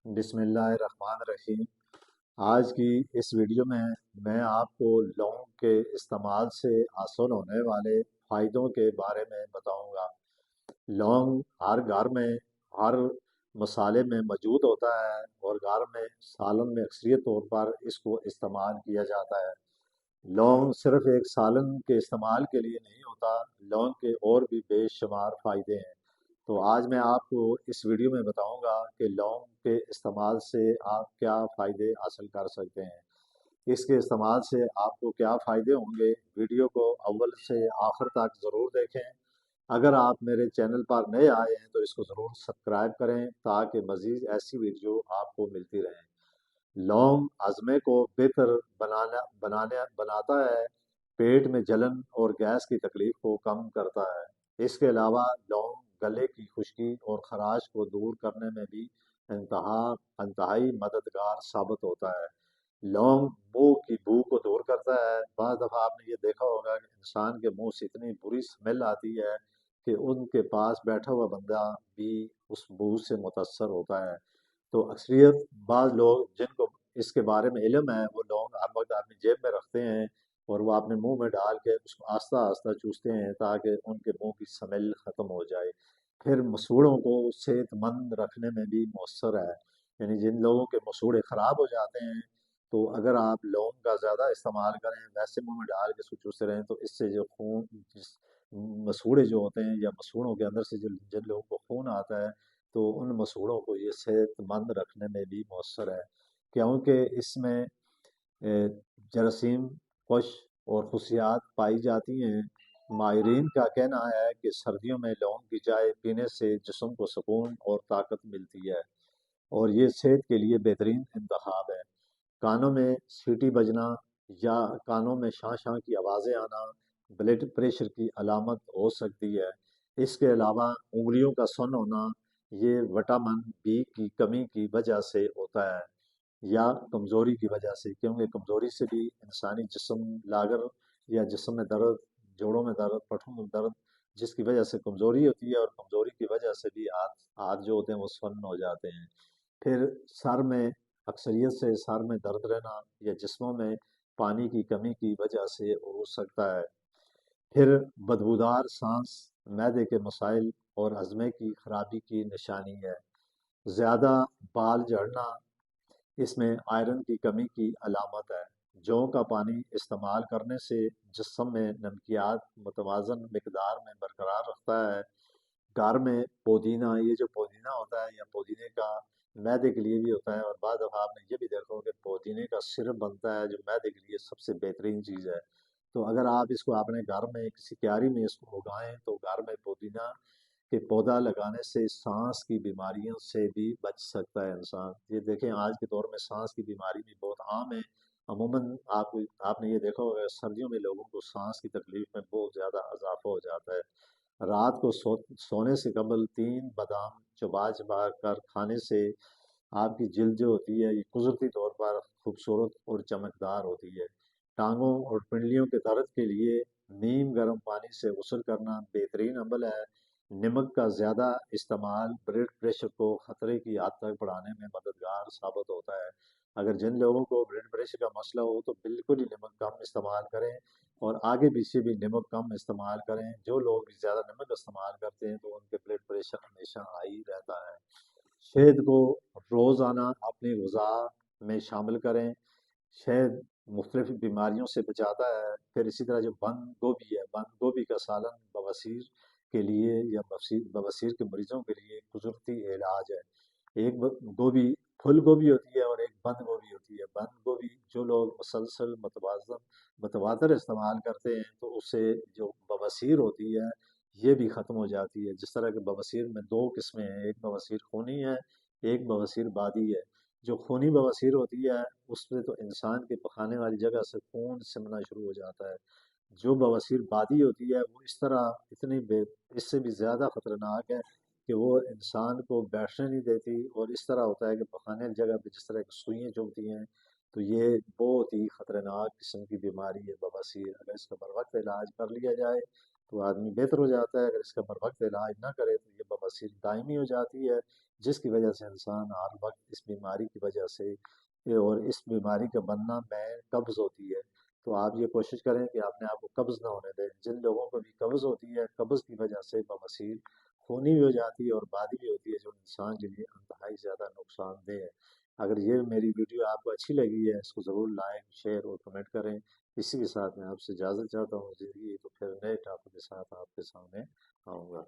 بسم اللہ الرحمن الرحیم۔ آج کی اس ویڈیو میں آپ کو لونگ کے استعمال سے حاصل ہونے والے فائدوں کے بارے میں بتاؤں گا۔ لونگ ہر گھر میں ہر مسالے میں موجود ہوتا ہے اور گھر میں سالن میں اکثریت طور پر اس کو استعمال کیا جاتا ہے۔ لونگ صرف ایک سالن کے استعمال کے لیے نہیں ہوتا، لونگ کے اور بھی بے شمار فائدے ہیں۔ تو آج میں آپ کو اس ویڈیو میں بتاؤں گا کہ لونگ کے استعمال سے آپ کیا فائدے حاصل کر سکتے ہیں، اس کے استعمال سے آپ کو کیا فائدے ہوں گے۔ ویڈیو کو اول سے آخر تک ضرور دیکھیں۔ اگر آپ میرے چینل پر نئے آئے ہیں تو اس کو ضرور سبسکرائب کریں تاکہ مزید ایسی ویڈیو آپ کو ملتی رہیں۔ لونگ ہضمے کو بہتر بناتا ہے، پیٹ میں جلن اور گیس کی تکلیف کو کم کرتا ہے۔ اس کے علاوہ لونگ گلے کی خشکی اور خراش کو دور کرنے میں بھی انتہائی مددگار ثابت ہوتا ہے۔ لونگ منہ کی بو کو دور کرتا ہے۔ بعض دفعہ آپ نے یہ دیکھا ہوگا کہ انسان کے منہ سے اتنی بری سمیل آتی ہے کہ ان کے پاس بیٹھا ہوا بندہ بھی اس بو سے متاثر ہوتا ہے۔ تو اکثریت بعض لوگ جن کو اس کے بارے میں علم ہے وہ لونگ ہر وقت اپنی جیب میں رکھتے ہیں اور وہ اپنے منہ میں ڈال کے اس کو آہستہ آہستہ چوستے ہیں تاکہ ان کے منہ کی سمیل ختم ہو جائے۔ پھر مسوڑوں کو صحت مند رکھنے میں بھی مؤثر ہے، یعنی جن لوگوں کے مسوڑے خراب ہو جاتے ہیں تو اگر آپ لونگ کا زیادہ استعمال کریں، ویسے منہ میں ڈال کے اس کو چوستے رہیں، تو اس سے جو خون مسوڑے جو ہوتے ہیں یا مسوڑوں کے اندر سے جن لوگوں کو خون آتا ہے تو ان مسوڑوں کو یہ صحت مند رکھنے میں بھی مؤثر ہے، کیونکہ اس میں جراثیم کش اور خصیات پائی جاتی ہیں۔ ماہرین کا کہنا ہے کہ سردیوں میں لونگ کی چائے پینے سے جسم کو سکون اور طاقت ملتی ہے اور یہ صحت کے لیے بہترین انتخاب ہے۔ کانوں میں سیٹی بجنا یا کانوں میں شاں شاں کی آوازیں آنا بلڈ پریشر کی علامت ہو سکتی ہے۔ اس کے علاوہ انگلیوں کا سن ہونا یہ وٹامن بی کی کمی کی وجہ سے ہوتا ہے یا کمزوری کی وجہ سے، کیونکہ کمزوری سے بھی انسانی جسم لاغر یا جسم میں درد، جوڑوں میں درد، پٹھوں میں درد، جس کی وجہ سے کمزوری ہوتی ہے اور کمزوری کی وجہ سے بھی ہاتھ جو ہوتے ہیں وہ سن ہو جاتے ہیں۔ پھر سر میں اکثریت سے سر میں درد رہنا یا جسموں میں پانی کی کمی کی وجہ سے ہو سکتا ہے۔ پھر بدبودار سانس معدے کے مسائل اور ہضمے کی خرابی کی نشانی ہے۔ زیادہ بال جھڑنا اس میں آئرن کی کمی کی علامت ہے۔ جوں کا پانی استعمال کرنے سے جسم میں نمکیات متوازن مقدار میں برقرار رکھتا ہے۔ گھر میں پودینہ، یہ جو پودینہ ہوتا ہے یا پودینے کا معدے کے لیے بھی ہوتا ہے، اور بعض دفعہ آپ نے یہ بھی دیکھا ہوگا کہ پودینے کا سرپ بنتا ہے جو معدے کے لیے سب سے بہترین چیز ہے۔ تو اگر آپ اس کو اپنے گھر میں کسی کیاری میں اس کو اگائیں تو گھر میں پودینہ کہ پودا لگانے سے سانس کی بیماریوں سے بھی بچ سکتا ہے انسان۔ یہ دیکھیں آج کے دور میں سانس کی بیماری بھی بہت عام ہے۔ عموماً آپ نے یہ دیکھا ہوگا سردیوں میں لوگوں کو سانس کی تکلیف میں بہت زیادہ اضافہ ہو جاتا ہے۔ رات کو سونے سے قبل 3 بادام چبا چبا کر کھانے سے آپ کی جلد جو ہوتی ہے یہ قدرتی طور پر خوبصورت اور چمکدار ہوتی ہے۔ ٹانگوں اور پنڈلیوں کے درد کے لیے نیم گرم پانی سے غسل کرنا بہترین عمل ہے۔ نمک کا زیادہ استعمال بلڈ پریشر کو خطرے کی حد تک بڑھانے میں مددگار ثابت ہوتا ہے۔ اگر جن لوگوں کو بلڈ پریشر کا مسئلہ ہو تو بالکل ہی نمک کم استعمال کریں اور آگے پیچھے بھی نمک کم استعمال کریں۔ جو لوگ زیادہ نمک استعمال کرتے ہیں تو ان کے بلڈ پریشر ہمیشہ ہائی رہتا ہے۔ شہد کو روزانہ اپنی غذا میں شامل کریں۔ شہد مختلف بیماریوں سے بچاتا ہے۔ پھر اسی طرح جو بند گوبھی ہے، بند گوبھی کا سالن بواسیر کے لیے یا بواسیر کے مریضوں کے لیے قدرتی علاج ہے۔ ایک گوبھی پھول گوبھی ہوتی ہے اور ایک بند گوبھی ہوتی ہے۔ بند گوبھی جو لوگ مسلسل متواتر استعمال کرتے ہیں تو اس سے جو بواسیر ہوتی ہے یہ بھی ختم ہو جاتی ہے۔ جس طرح کہ بواسیر میں 2 قسمیں ہیں، ایک بواسیر خونی ہے، ایک بواسیر بادی ہے۔ جو خونی بواسیر ہوتی ہے اس میں تو انسان کے پخانے والی جگہ سے خون سمنا شروع ہو جاتا ہے۔ جو بواسیر بادی ہوتی ہے وہ اس سے بھی زیادہ خطرناک ہے کہ وہ انسان کو بیٹھنے نہیں دیتی اور اس طرح ہوتا ہے کہ پخانے کی جگہ پہ جس طرح کی سوئیاں چبھتی ہیں، تو یہ بہت ہی خطرناک قسم کی بیماری ہے بواسیر۔ اگر اس کا بر وقت علاج کر لیا جائے تو آدمی بہتر ہو جاتا ہے۔ اگر اس کا بر وقت علاج نہ کرے تو یہ بواسیر دائمی ہو جاتی ہے، جس کی وجہ سے انسان ہر وقت اس بیماری کی وجہ سے اور اس بیماری کا بننا میں قبض ہوتی ہے۔ تو آپ یہ کوشش کریں کہ اپنے آپ کو قبض نہ ہونے دیں۔ جن لوگوں کو بھی قبض ہوتی ہے، قبض کی وجہ سے بواسیر خونی بھی ہو جاتی ہے اور بادی بھی ہوتی ہے، جو انسان کے لیے انتہائی زیادہ نقصان دہ ہے۔ اگر یہ میری ویڈیو آپ کو اچھی لگی ہے، اس کو ضرور لائک، شیئر اور کمنٹ کریں۔ اسی کے ساتھ میں آپ سے اجازت چاہتا ہوں، تو پھر نئے ٹاپک کے ساتھ آپ کے سامنے آؤں گا۔